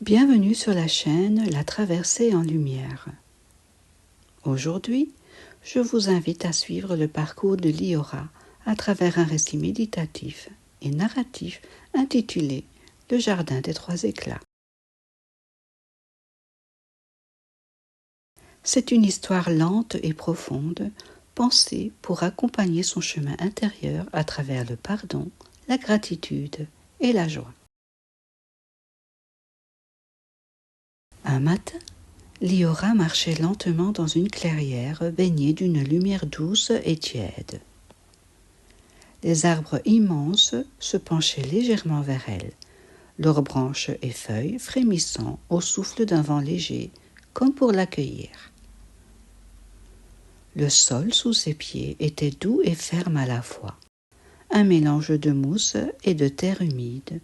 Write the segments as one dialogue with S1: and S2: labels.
S1: Bienvenue sur la chaîne La Traversée en Lumière. Aujourd'hui, je vous invite à suivre le parcours de Liora à travers un récit méditatif et narratif intitulé Le Jardin des Trois Éclats. C'est une histoire lente et profonde, pensée pour accompagner son chemin intérieur à travers le pardon, la gratitude et la joie. Un matin, Liora marchait lentement dans une clairière baignée d'une lumière douce et tiède. Les arbres immenses se penchaient légèrement vers elle, leurs branches et feuilles frémissant au souffle d'un vent léger, comme pour l'accueillir. Le sol sous ses pieds était doux et ferme à la fois, un mélange de mousse et de terre humide,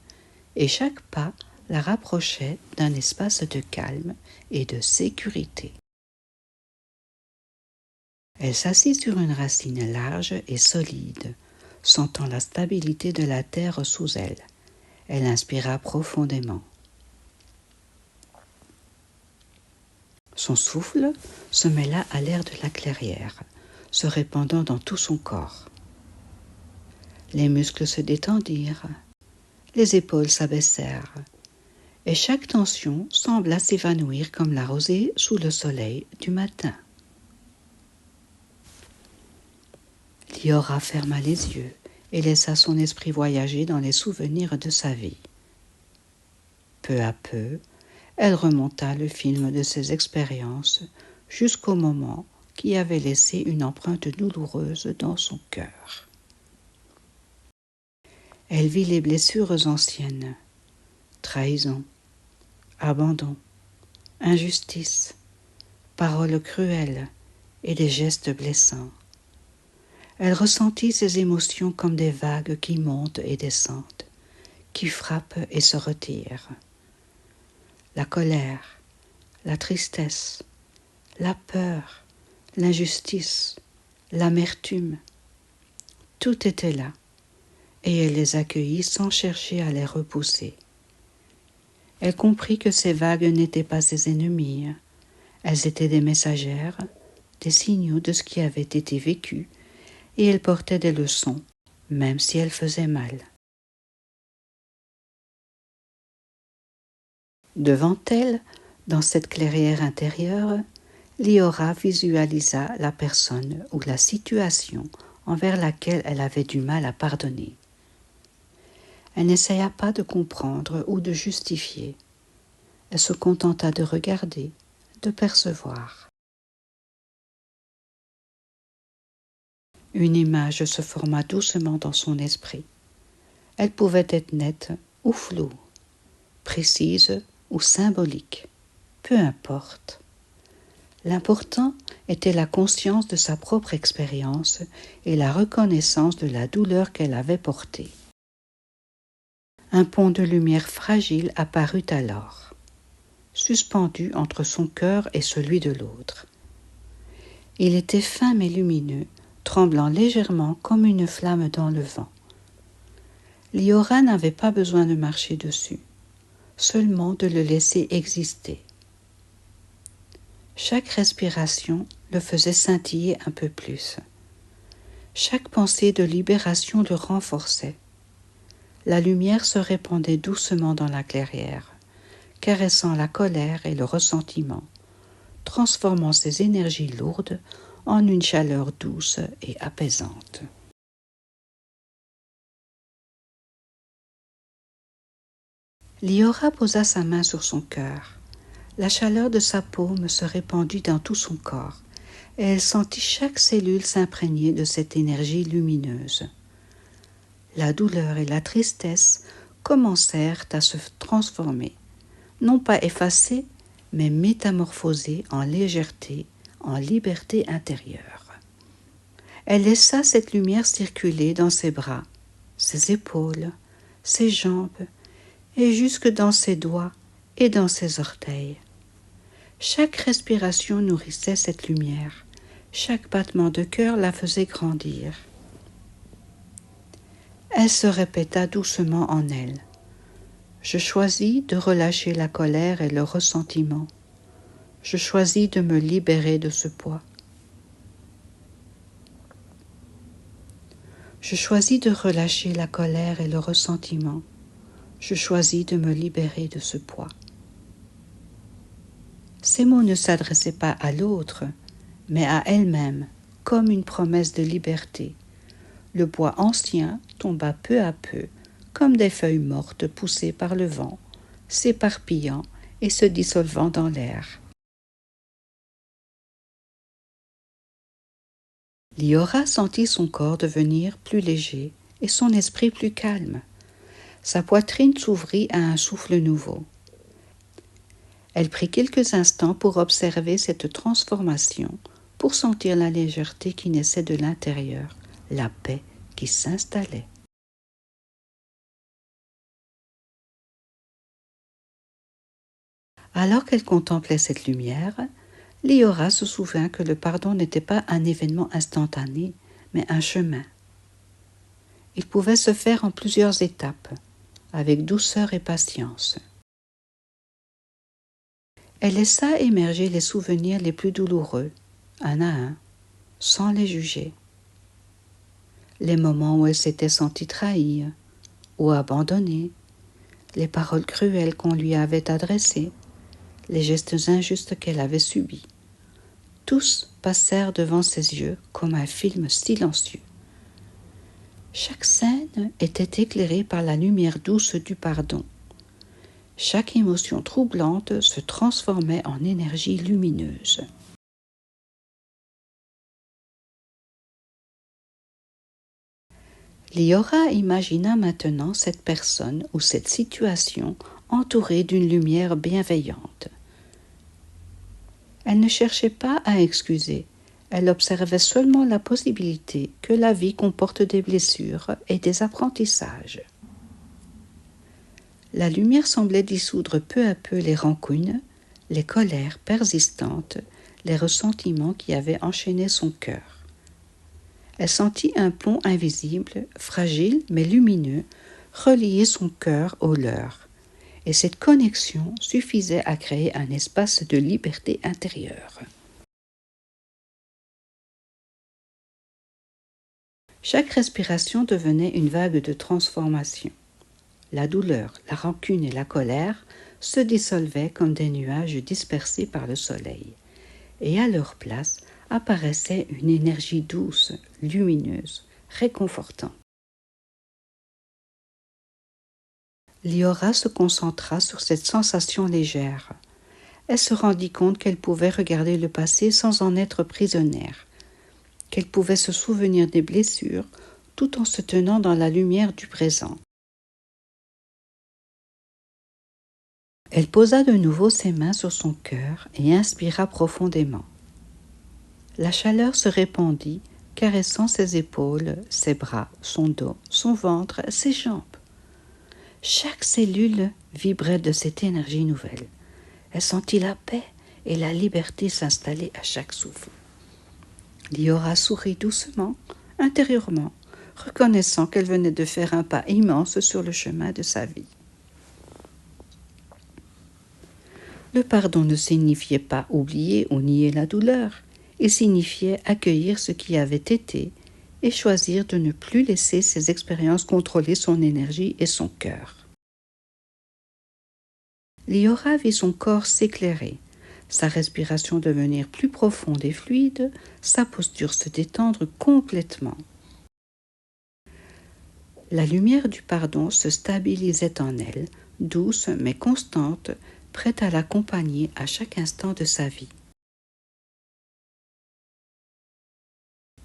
S1: et chaque pas la rapprochait d'un espace de calme et de sécurité. Elle s'assit sur une racine large et solide, sentant la stabilité de la terre sous elle. Elle inspira profondément. Son souffle se mêla à l'air de la clairière, se répandant dans tout son corps. Les muscles se détendirent, les épaules s'abaissèrent, et chaque tension sembla s'évanouir comme la rosée sous le soleil du matin. Liora ferma les yeux et laissa son esprit voyager dans les souvenirs de sa vie. Peu à peu, elle remonta le film de ses expériences jusqu'au moment qui avait laissé une empreinte douloureuse dans son cœur. Elle vit les blessures anciennes, trahison, abandon, injustice, paroles cruelles et des gestes blessants. Elle ressentit ces émotions comme des vagues qui montent et descendent, qui frappent et se retirent. La colère, la tristesse, la peur, l'injustice, l'amertume, tout était là, et elle les accueillit sans chercher à les repousser. Elle comprit que ces vagues n'étaient pas ses ennemies, elles étaient des messagères, des signaux de ce qui avait été vécu, et elles portaient des leçons, même si elles faisaient mal. Devant elle, dans cette clairière intérieure, Liora visualisa la personne ou la situation envers laquelle elle avait du mal à pardonner. Elle n'essaya pas de comprendre ou de justifier. Elle se contenta de regarder, de percevoir. Une image se forma doucement dans son esprit. Elle pouvait être nette ou floue, précise ou symbolique, peu importe. L'important était la conscience de sa propre expérience et la reconnaissance de la douleur qu'elle avait portée. Un pont de lumière fragile apparut alors, suspendu entre son cœur et celui de l'autre. Il était fin mais lumineux, tremblant légèrement comme une flamme dans le vent. Liora n'avait pas besoin de marcher dessus, seulement de le laisser exister. Chaque respiration le faisait scintiller un peu plus. Chaque pensée de libération le renforçait. La lumière se répandait doucement dans la clairière, caressant la colère et le ressentiment, transformant ces énergies lourdes en une chaleur douce et apaisante. Liora posa sa main sur son cœur. La chaleur de sa paume se répandit dans tout son corps, et elle sentit chaque cellule s'imprégner de cette énergie lumineuse. La douleur et la tristesse commencèrent à se transformer, non pas effacées, mais métamorphosées en légèreté, en liberté intérieure. Elle laissa cette lumière circuler dans ses bras, ses épaules, ses jambes, et jusque dans ses doigts et dans ses orteils. Chaque respiration nourrissait cette lumière, chaque battement de cœur la faisait grandir. Elle se répéta doucement en elle. Je choisis de relâcher la colère et le ressentiment. Je choisis de me libérer de ce poids. Je choisis de relâcher la colère et le ressentiment. Je choisis de me libérer de ce poids. Ces mots ne s'adressaient pas à l'autre, mais à elle-même, comme une promesse de liberté. Le bois ancien tomba peu à peu, comme des feuilles mortes poussées par le vent, s'éparpillant et se dissolvant dans l'air. Liora sentit son corps devenir plus léger et son esprit plus calme. Sa poitrine s'ouvrit à un souffle nouveau. Elle prit quelques instants pour observer cette transformation, pour sentir la légèreté qui naissait de l'intérieur, la paix qui s'installait. Alors qu'elle contemplait cette lumière, Liora se souvint que le pardon n'était pas un événement instantané, mais un chemin. Il pouvait se faire en plusieurs étapes, avec douceur et patience. Elle laissa émerger les souvenirs les plus douloureux, un à un, sans les juger. Les moments où elle s'était sentie trahie ou abandonnée, les paroles cruelles qu'on lui avait adressées, les gestes injustes qu'elle avait subis. Tous passèrent devant ses yeux comme un film silencieux. Chaque scène était éclairée par la lumière douce du pardon. Chaque émotion troublante se transformait en énergie lumineuse. Liora imagina maintenant cette personne ou cette situation entourée d'une lumière bienveillante. Elle ne cherchait pas à excuser, elle observait seulement la possibilité que la vie comporte des blessures et des apprentissages. La lumière semblait dissoudre peu à peu les rancunes, les colères persistantes, les ressentiments qui avaient enchaîné son cœur. Elle sentit un pont invisible, fragile mais lumineux, relier son cœur au leur, et cette connexion suffisait à créer un espace de liberté intérieure. Chaque respiration devenait une vague de transformation. La douleur, la rancune et la colère se dissolvaient comme des nuages dispersés par le soleil, et à leur place apparaissait une énergie douce, lumineuse, réconfortante. Liora se concentra sur cette sensation légère. Elle se rendit compte qu'elle pouvait regarder le passé sans en être prisonnière, qu'elle pouvait se souvenir des blessures tout en se tenant dans la lumière du présent. Elle posa de nouveau ses mains sur son cœur et inspira profondément. La chaleur se répandit, caressant ses épaules, ses bras, son dos, son ventre, ses jambes. Chaque cellule vibrait de cette énergie nouvelle. Elle sentit la paix et la liberté s'installer à chaque souffle. Liora sourit doucement, intérieurement, reconnaissant qu'elle venait de faire un pas immense sur le chemin de sa vie. Le pardon ne signifiait pas oublier ou nier la douleur, il signifiait accueillir ce qui avait été et choisir de ne plus laisser ces expériences contrôler son énergie et son cœur. Liora vit son corps s'éclairer, sa respiration devenir plus profonde et fluide, sa posture se détendre complètement. La lumière du pardon se stabilisait en elle, douce mais constante, prête à l'accompagner à chaque instant de sa vie.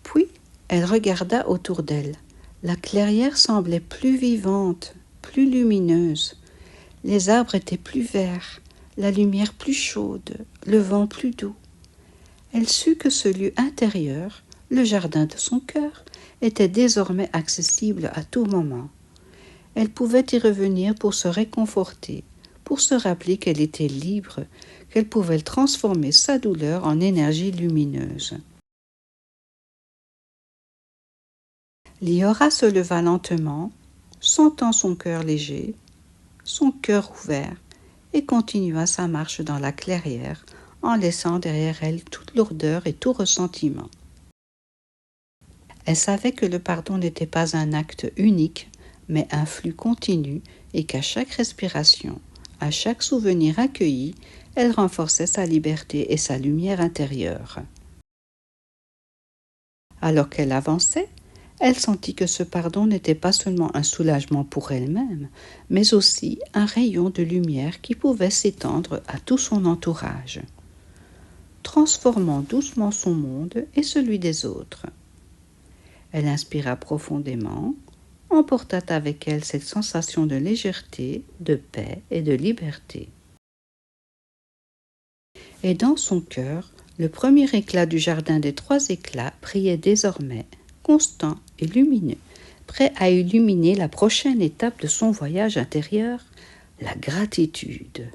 S1: Puis, elle regarda autour d'elle. La clairière semblait plus vivante, plus lumineuse. Les arbres étaient plus verts, la lumière plus chaude, le vent plus doux. Elle sut que ce lieu intérieur, le jardin de son cœur, était désormais accessible à tout moment. Elle pouvait y revenir pour se réconforter, pour se rappeler qu'elle était libre, qu'elle pouvait transformer sa douleur en énergie lumineuse. Liora se leva lentement, sentant son cœur léger, son cœur ouvert, et continua sa marche dans la clairière, en laissant derrière elle toute lourdeur et tout ressentiment. Elle savait que le pardon n'était pas un acte unique, mais un flux continu, et qu'à chaque respiration, à chaque souvenir accueilli, elle renforçait sa liberté et sa lumière intérieure. Alors qu'elle avançait, elle sentit que ce pardon n'était pas seulement un soulagement pour elle-même, mais aussi un rayon de lumière qui pouvait s'étendre à tout son entourage, transformant doucement son monde et celui des autres. Elle inspira profondément, emporta avec elle cette sensation de légèreté, de paix et de liberté. Et dans son cœur, le premier éclat du jardin des trois éclats brillait désormais, constant et lumineux, prêt à illuminer la prochaine étape de son voyage intérieur, la gratitude.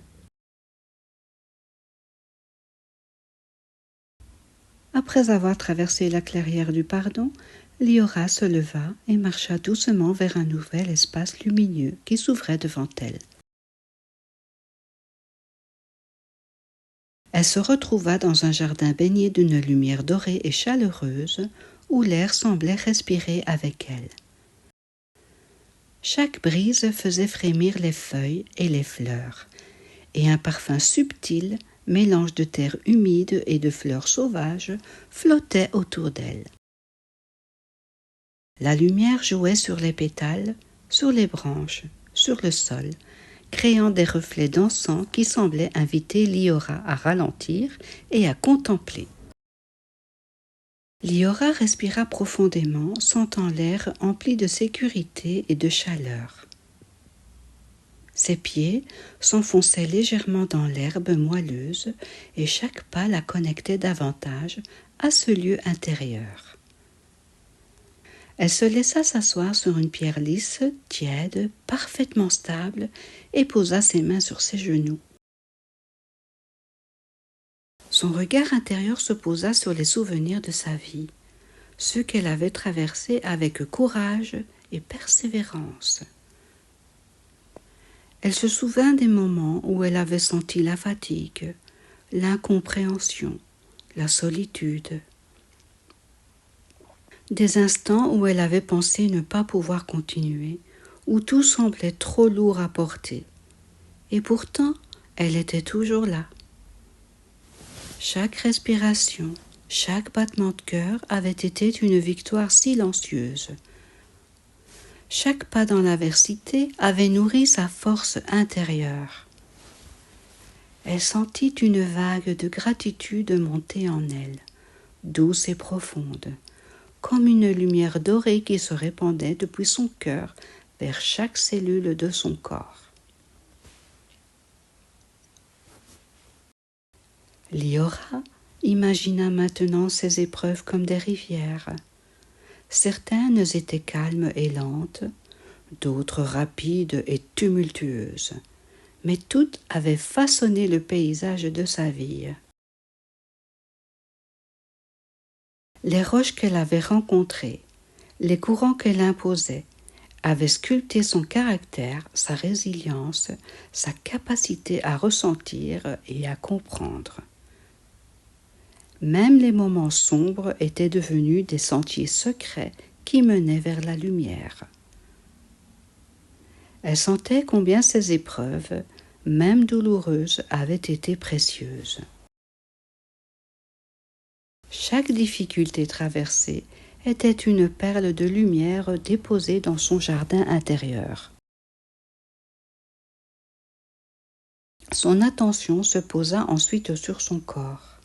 S1: Après avoir traversé la clairière du pardon, Liora se leva et marcha doucement vers un nouvel espace lumineux qui s'ouvrait devant elle. Elle se retrouva dans un jardin baigné d'une lumière dorée et chaleureuse, où l'air semblait respirer avec elle. Chaque brise faisait frémir les feuilles et les fleurs, et un parfum subtil, mélange de terre humide et de fleurs sauvages, flottait autour d'elle. La lumière jouait sur les pétales, sur les branches, sur le sol, créant des reflets dansants qui semblaient inviter Liora à ralentir et à contempler. Liora respira profondément, sentant l'air empli de sécurité et de chaleur. Ses pieds s'enfonçaient légèrement dans l'herbe moelleuse et chaque pas la connectait davantage à ce lieu intérieur. Elle se laissa s'asseoir sur une pierre lisse, tiède, parfaitement stable, et posa ses mains sur ses genoux. Son regard intérieur se posa sur les souvenirs de sa vie, ceux qu'elle avait traversés avec courage et persévérance. Elle se souvint des moments où elle avait senti la fatigue, l'incompréhension, la solitude. Des instants où elle avait pensé ne pas pouvoir continuer, où tout semblait trop lourd à porter. Et pourtant, elle était toujours là. Chaque respiration, chaque battement de cœur avait été une victoire silencieuse. Chaque pas dans l'adversité avait nourri sa force intérieure. Elle sentit une vague de gratitude monter en elle, douce et profonde, comme une lumière dorée qui se répandait depuis son cœur vers chaque cellule de son corps. Liora imagina maintenant ces épreuves comme des rivières. Certaines étaient calmes et lentes, d'autres rapides et tumultueuses, mais toutes avaient façonné le paysage de sa vie. Les roches qu'elle avait rencontrées, les courants qu'elle imposait, avaient sculpté son caractère, sa résilience, sa capacité à ressentir et à comprendre. Même les moments sombres étaient devenus des sentiers secrets qui menaient vers la lumière. Elle sentait combien ces épreuves, même douloureuses, avaient été précieuses. Chaque difficulté traversée était une perle de lumière déposée dans son jardin intérieur. Son attention se posa ensuite sur son corps.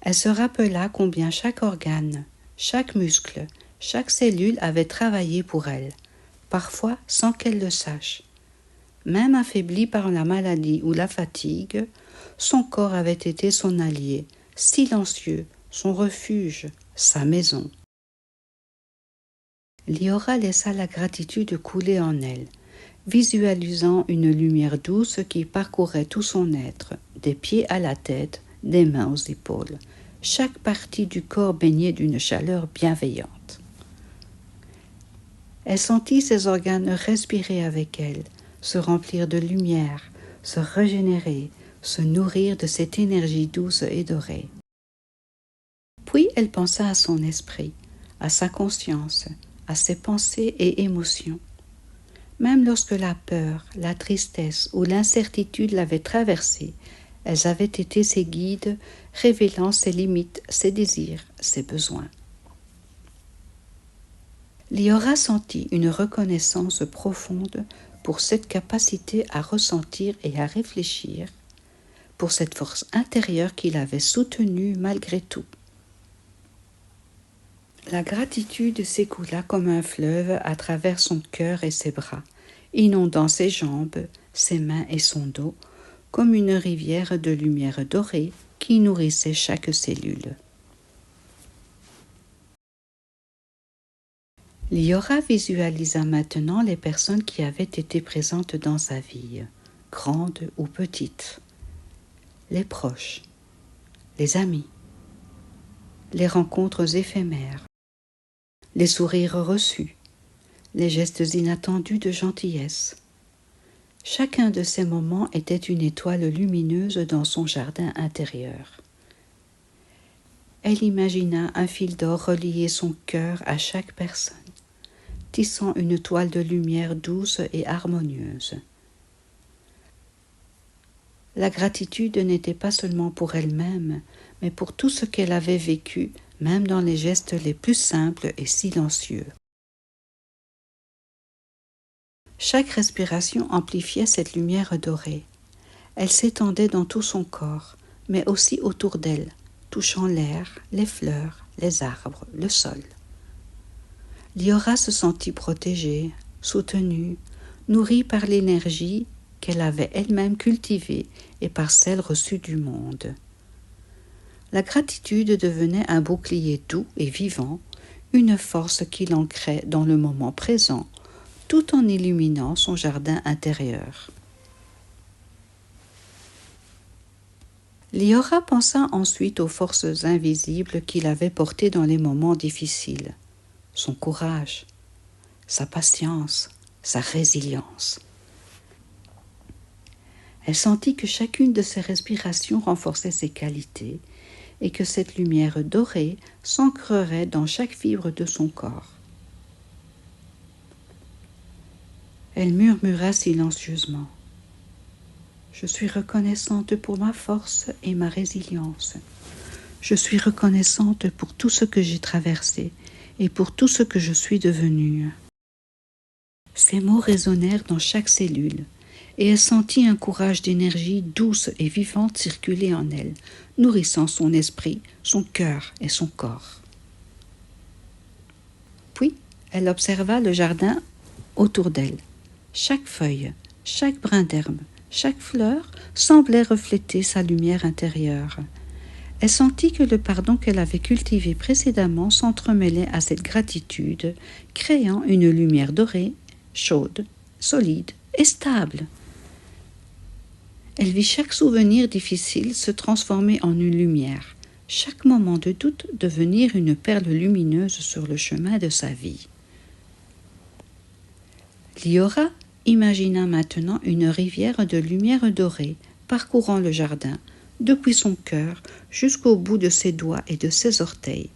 S1: Elle se rappela combien chaque organe, chaque muscle, chaque cellule avait travaillé pour elle, parfois sans qu'elle le sache. Même affaibli par la maladie ou la fatigue, son corps avait été son allié, silencieux, son refuge, sa maison. Liora laissa la gratitude couler en elle, visualisant une lumière douce qui parcourait tout son être, des pieds à la tête, des mains aux épaules, chaque partie du corps baignée d'une chaleur bienveillante. Elle sentit ses organes respirer avec elle, se remplir de lumière, se régénérer, se nourrir de cette énergie douce et dorée. Puis elle pensa à son esprit, à sa conscience, à ses pensées et émotions. Même lorsque la peur, la tristesse ou l'incertitude l'avaient traversée, elles avaient été ses guides, révélant ses limites, ses désirs, ses besoins. Liora sentit une reconnaissance profonde pour cette capacité à ressentir et à réfléchir, pour cette force intérieure qui l'avait soutenue malgré tout. La gratitude s'écoula comme un fleuve à travers son cœur et ses bras, inondant ses jambes, ses mains et son dos, comme une rivière de lumière dorée qui nourrissait chaque cellule. Liora visualisa maintenant les personnes qui avaient été présentes dans sa vie, grandes ou petites, les proches, les amis, les rencontres éphémères, les sourires reçus, les gestes inattendus de gentillesse. Chacun de ces moments était une étoile lumineuse dans son jardin intérieur. Elle imagina un fil d'or relier son cœur à chaque personne, tissant une toile de lumière douce et harmonieuse. La gratitude n'était pas seulement pour elle-même, mais pour tout ce qu'elle avait vécu, même dans les gestes les plus simples et silencieux. Chaque respiration amplifiait cette lumière dorée. Elle s'étendait dans tout son corps, mais aussi autour d'elle, touchant l'air, les fleurs, les arbres, le sol. Liora se sentit protégée, soutenue, nourrie par l'énergie qu'elle avait elle-même cultivée et par celle reçue du monde. La gratitude devenait un bouclier doux et vivant, une force qui l'ancrait dans le moment présent, tout en illuminant son jardin intérieur. Liora pensa ensuite aux forces invisibles qui l'avaient portée dans les moments difficiles, son courage, sa patience, sa résilience. Elle sentit que chacune de ses respirations renforçait ses qualités et que cette lumière dorée s'ancrerait dans chaque fibre de son corps. Elle murmura silencieusement. « Je suis reconnaissante pour ma force et ma résilience. Je suis reconnaissante pour tout ce que j'ai traversé et pour tout ce que je suis devenue. » Ces mots résonnèrent dans chaque cellule, et elle sentit un courage d'énergie douce et vivante circuler en elle, nourrissant son esprit, son cœur et son corps. Puis, elle observa le jardin autour d'elle. Chaque feuille, chaque brin d'herbe, chaque fleur semblait refléter sa lumière intérieure. Elle sentit que le pardon qu'elle avait cultivé précédemment s'entremêlait à cette gratitude, créant une lumière dorée, chaude, solide et stable. Elle vit chaque souvenir difficile se transformer en une lumière, chaque moment de doute devenir une perle lumineuse sur le chemin de sa vie. Liora imagina maintenant une rivière de lumière dorée parcourant le jardin, depuis son cœur jusqu'au bout de ses doigts et de ses orteils.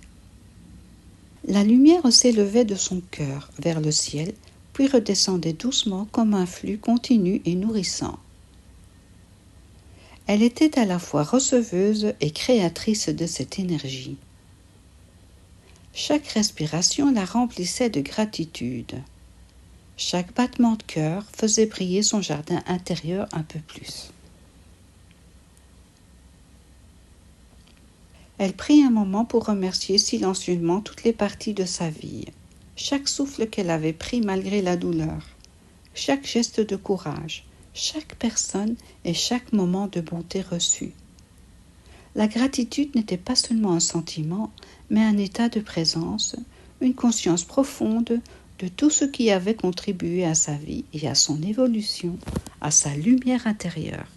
S1: La lumière s'élevait de son cœur vers le ciel, puis redescendait doucement comme un flux continu et nourrissant. Elle était à la fois receveuse et créatrice de cette énergie. Chaque respiration la remplissait de gratitude. Chaque battement de cœur faisait briller son jardin intérieur un peu plus. Elle prit un moment pour remercier silencieusement toutes les parties de sa vie, chaque souffle qu'elle avait pris malgré la douleur, chaque geste de courage, chaque personne et chaque moment de bonté reçu. La gratitude n'était pas seulement un sentiment, mais un état de présence, une conscience profonde de tout ce qui avait contribué à sa vie et à son évolution, à sa lumière intérieure.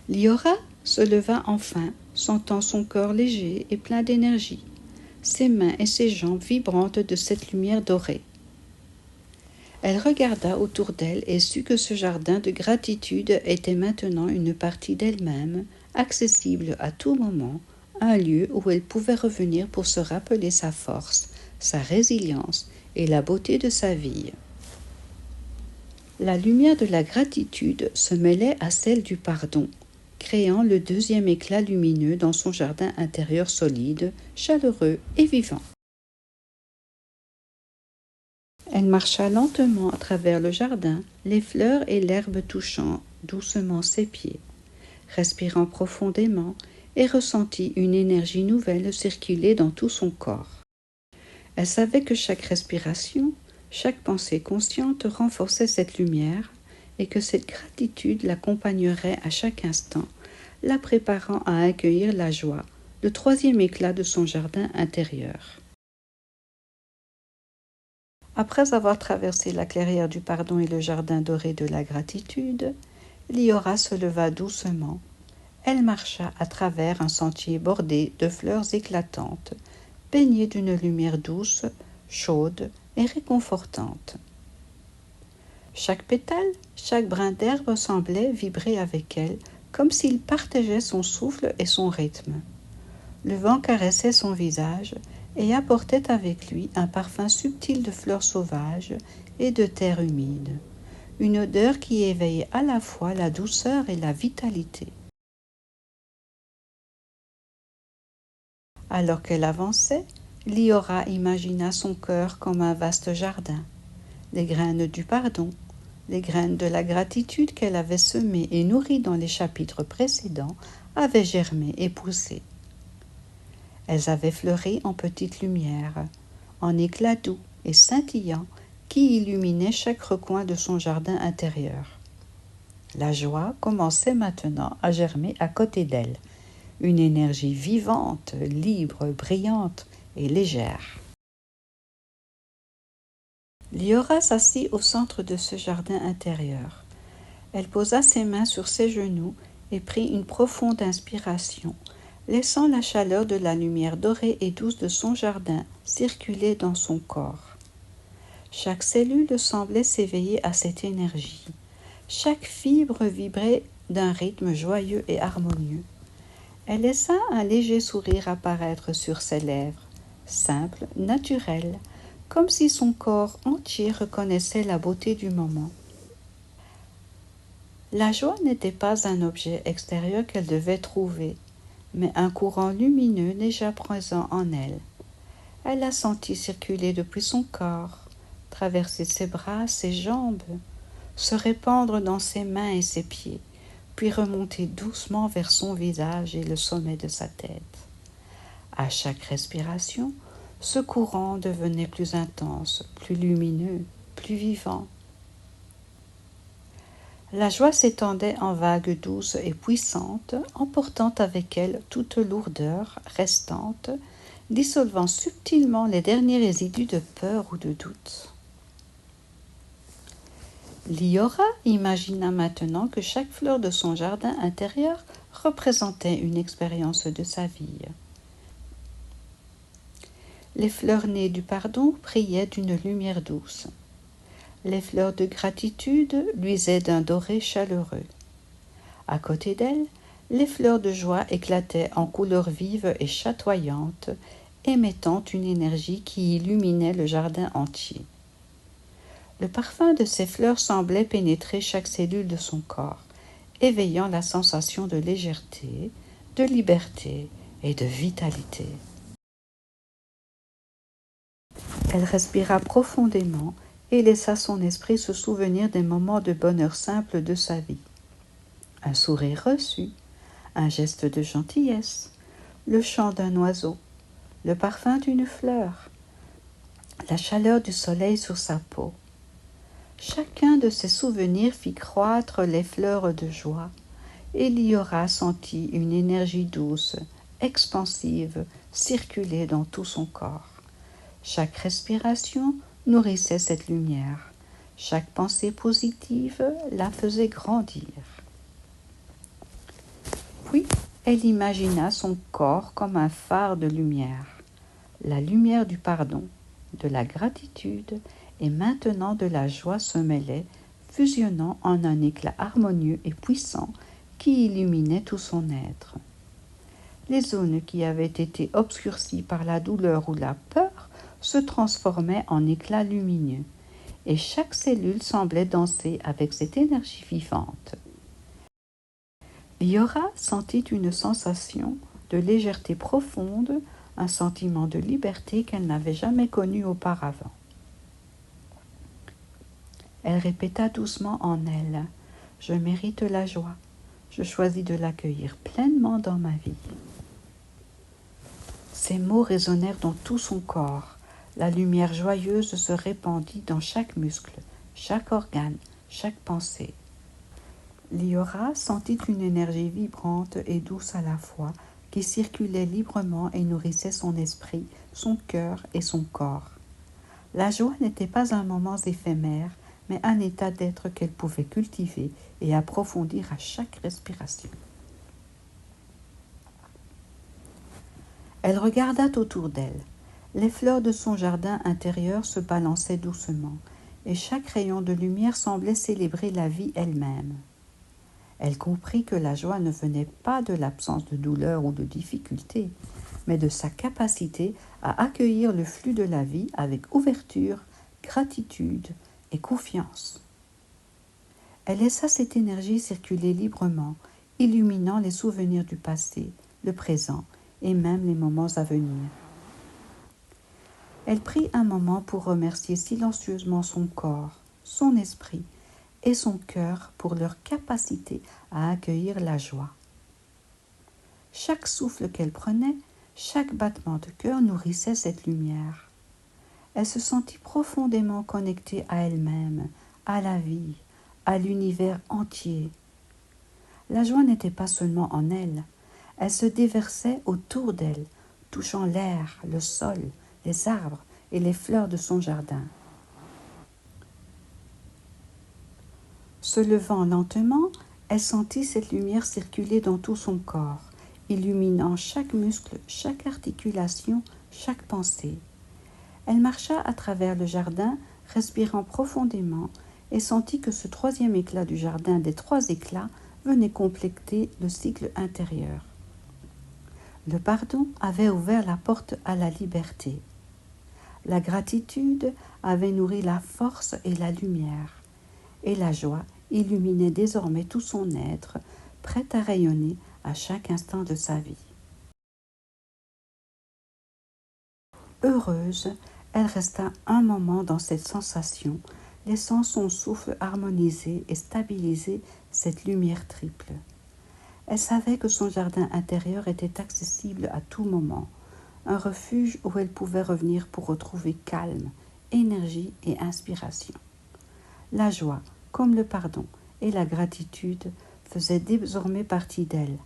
S1: Liora se leva enfin, sentant son corps léger et plein d'énergie, ses mains et ses jambes vibrantes de cette lumière dorée. Elle regarda autour d'elle et sut que ce jardin de gratitude était maintenant une partie d'elle-même, accessible à tout moment, un lieu où elle pouvait revenir pour se rappeler sa force, sa résilience et la beauté de sa vie. La lumière de la gratitude se mêlait à celle du pardon, créant le deuxième éclat lumineux dans son jardin intérieur solide, chaleureux et vivant. Elle marcha lentement à travers le jardin, les fleurs et l'herbe touchant doucement ses pieds, respirant profondément et ressentit une énergie nouvelle circuler dans tout son corps. Elle savait que chaque respiration, chaque pensée consciente renforçait cette lumière et que cette gratitude l'accompagnerait à chaque instant, la préparant à accueillir la joie, le troisième éclat de son jardin intérieur. Après avoir traversé la clairière du pardon et le jardin doré de la gratitude, Liora se leva doucement. Elle marcha à travers un sentier bordé de fleurs éclatantes, baigné d'une lumière douce, chaude et réconfortante. Chaque pétale, chaque brin d'herbe semblait vibrer avec elle, comme s'il partageait son souffle et son rythme. Le vent caressait son visage et apportait avec lui un parfum subtil de fleurs sauvages et de terre humide, une odeur qui éveillait à la fois la douceur et la vitalité. Alors qu'elle avançait, Liora imagina son cœur comme un vaste jardin, les graines du pardon, les graines de la gratitude qu'elle avait semées et nourries dans les chapitres précédents avaient germé et poussé. Elles avaient fleuri en petites lumières, en éclats doux et scintillants qui illuminaient chaque recoin de son jardin intérieur. La joie commençait maintenant à germer à côté d'elle, une énergie vivante, libre, brillante et légère. Liora s'assit au centre de ce jardin intérieur. Elle posa ses mains sur ses genoux et prit une profonde inspiration, laissant la chaleur de la lumière dorée et douce de son jardin circuler dans son corps. Chaque cellule semblait s'éveiller à cette énergie. Chaque fibre vibrait d'un rythme joyeux et harmonieux. Elle laissa un léger sourire apparaître sur ses lèvres, simple, naturel, comme si son corps entier reconnaissait la beauté du moment. La joie n'était pas un objet extérieur qu'elle devait trouver, mais un courant lumineux déjà présent en elle. Elle la sentit circuler depuis son corps, traverser ses bras, ses jambes, se répandre dans ses mains et ses pieds, puis remonter doucement vers son visage et le sommet de sa tête. À chaque respiration, ce courant devenait plus intense, plus lumineux, plus vivant. La joie s'étendait en vagues douces et puissantes, emportant avec elle toute lourdeur restante, dissolvant subtilement les derniers résidus de peur ou de doute. Liora imagina maintenant que chaque fleur de son jardin intérieur représentait une expérience de sa vie. Les fleurs nées du pardon brillaient d'une lumière douce. Les fleurs de gratitude luisaient d'un doré chaleureux. À côté d'elles, les fleurs de joie éclataient en couleurs vives et chatoyantes, émettant une énergie qui illuminait le jardin entier. Le parfum de ces fleurs semblait pénétrer chaque cellule de son corps, éveillant la sensation de légèreté, de liberté et de vitalité. Elle respira profondément et laissa son esprit se souvenir des moments de bonheur simple de sa vie. Un sourire reçu, un geste de gentillesse, le chant d'un oiseau, le parfum d'une fleur, la chaleur du soleil sur sa peau. Chacun de ces souvenirs fit croître les fleurs de joie, et Liora sentit une énergie douce, expansive, circuler dans tout son corps. Chaque respiration nourrissait cette lumière. Chaque pensée positive la faisait grandir. Puis, elle imagina son corps comme un phare de lumière, la lumière du pardon, de la gratitude et maintenant de la joie se mêlaient, fusionnant en un éclat harmonieux et puissant qui illuminait tout son être. Les zones qui avaient été obscurcies par la douleur ou la peur se transformaient en éclats lumineux, et chaque cellule semblait danser avec cette énergie vivante. Liora sentit une sensation de légèreté profonde, un sentiment de liberté qu'elle n'avait jamais connu auparavant. Elle répéta doucement en elle : « Je mérite la joie. Je choisis de l'accueillir pleinement dans ma vie. » Ces mots résonnèrent dans tout son corps. La lumière joyeuse se répandit dans chaque muscle, chaque organe, chaque pensée. Liora sentit une énergie vibrante et douce à la fois qui circulait librement et nourrissait son esprit, son cœur et son corps. La joie n'était pas un moment éphémère, mais un état d'être qu'elle pouvait cultiver et approfondir à chaque respiration. Elle regarda autour d'elle. Les fleurs de son jardin intérieur se balançaient doucement, et chaque rayon de lumière semblait célébrer la vie elle-même. Elle comprit que la joie ne venait pas de l'absence de douleur ou de difficulté, mais de sa capacité à accueillir le flux de la vie avec ouverture, gratitude et confiance. Elle laissa cette énergie circuler librement, illuminant les souvenirs du passé, le présent et même les moments à venir. Elle prit un moment pour remercier silencieusement son corps, son esprit et son cœur pour leur capacité à accueillir la joie. Chaque souffle qu'elle prenait, chaque battement de cœur nourrissait cette lumière. Elle se sentit profondément connectée à elle-même, à la vie, à l'univers entier. La joie n'était pas seulement en elle, elle se déversait autour d'elle, touchant l'air, le sol, les arbres et les fleurs de son jardin. Se levant lentement, elle sentit cette lumière circuler dans tout son corps, illuminant chaque muscle, chaque articulation, chaque pensée. Elle marcha à travers le jardin, respirant profondément, et sentit que ce troisième éclat du jardin des trois éclats venait compléter le cycle intérieur. Le pardon avait ouvert la porte à la liberté. La gratitude avait nourri la force et la lumière, et la joie illuminait désormais tout son être, prête à rayonner à chaque instant de sa vie. Heureuse, elle resta un moment dans cette sensation, laissant son souffle harmoniser et stabiliser cette lumière triple. Elle savait que son jardin intérieur était accessible à tout moment, un refuge où elle pouvait revenir pour retrouver calme, énergie et inspiration. La joie, comme le pardon et la gratitude, faisaient désormais partie d'elle.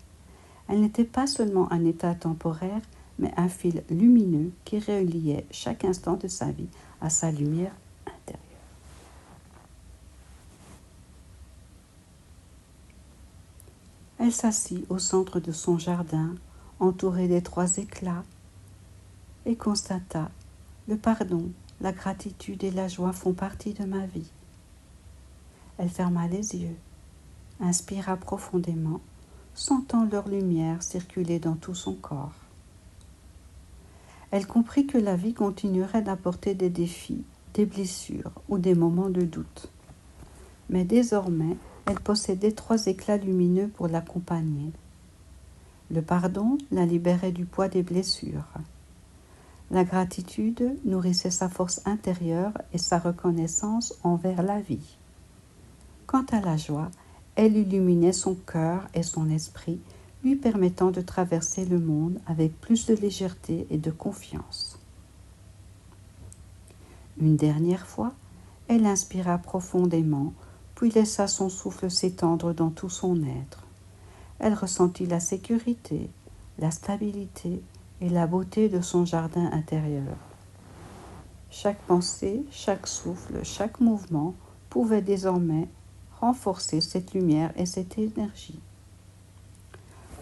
S1: Elle n'était pas seulement un état temporaire, mais un fil lumineux qui reliait chaque instant de sa vie à sa lumière intérieure. Elle s'assit au centre de son jardin, entourée des trois éclats, et constata : le pardon, la gratitude et la joie font partie de ma vie. Elle ferma les yeux, inspira profondément, sentant leur lumière circuler dans tout son corps. Elle comprit que la vie continuerait d'apporter des défis, des blessures ou des moments de doute. Mais désormais, elle possédait trois éclats lumineux pour l'accompagner. Le pardon la libérait du poids des blessures. La gratitude nourrissait sa force intérieure et sa reconnaissance envers la vie. Quant à la joie, elle illuminait son cœur et son esprit, lui permettant de traverser le monde avec plus de légèreté et de confiance. Une dernière fois, elle inspira profondément, puis laissa son souffle s'étendre dans tout son être. Elle ressentit la sécurité, la stabilité et la beauté de son jardin intérieur. Chaque pensée, chaque souffle, chaque mouvement pouvait désormais renforcer cette lumière et cette énergie.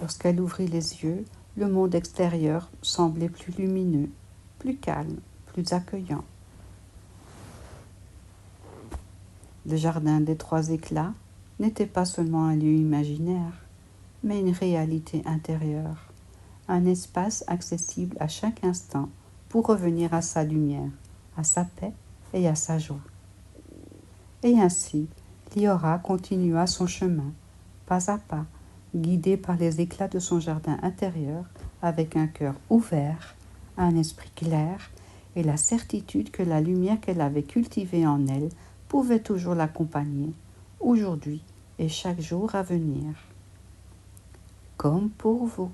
S1: Lorsqu'elle ouvrit les yeux, le monde extérieur semblait plus lumineux, plus calme, plus accueillant. Le jardin des trois éclats n'était pas seulement un lieu imaginaire, mais une réalité intérieure, un espace accessible à chaque instant pour revenir à sa lumière, à sa paix et à sa joie. Et ainsi, Liora continua son chemin, pas à pas, guidée par les éclats de son jardin intérieur, avec un cœur ouvert, un esprit clair et la certitude que la lumière qu'elle avait cultivée en elle pouvait toujours l'accompagner, aujourd'hui et chaque jour à venir. Comme pour vous.